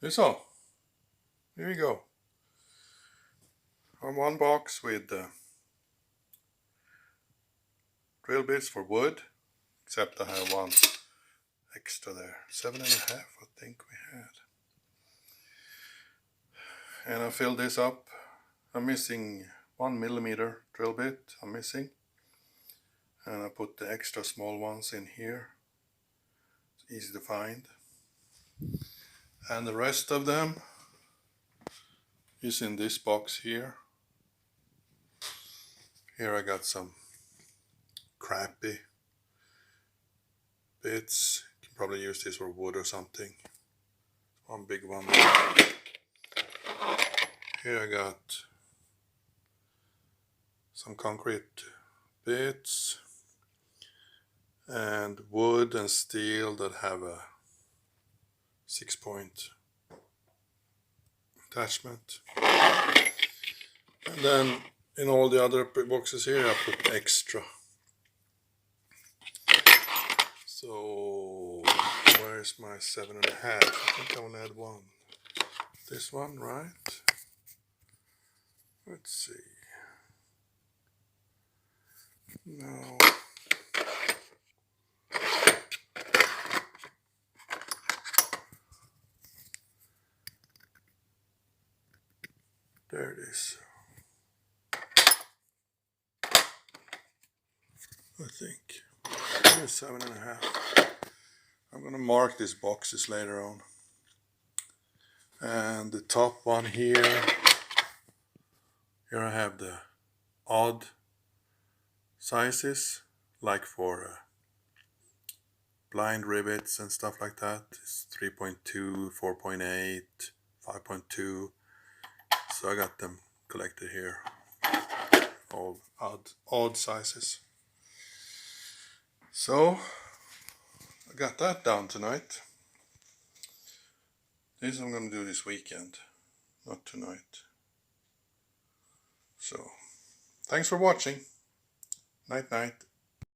So, here you go. On one box with drill bits for wood, except I have one extra there. 7.5 I think we had. And I filled this up. I'm missing 1mm drill bit, I'm missing. And I put the extra small ones in here. It's easy to find. And the rest of them is in this box here. Here I got some crappy bits. You can probably use this for wood or something. One big one. Here I got some concrete bits and wood and steel that have a 6-point attachment. And then in all the other boxes here I put extra. So where's my 7.5? I think I will add one. This one, right? Let's see. No. There it is. I think. Here's 7.5. I'm gonna mark these boxes later on. And the top one here I have the odd sizes, like for blind rivets and stuff like that. It's 3.2, 4.8, 5.2. So I got them collected here, all odd sizes. So I got that down tonight. This I'm gonna do this weekend, not tonight. So thanks for watching. Night night.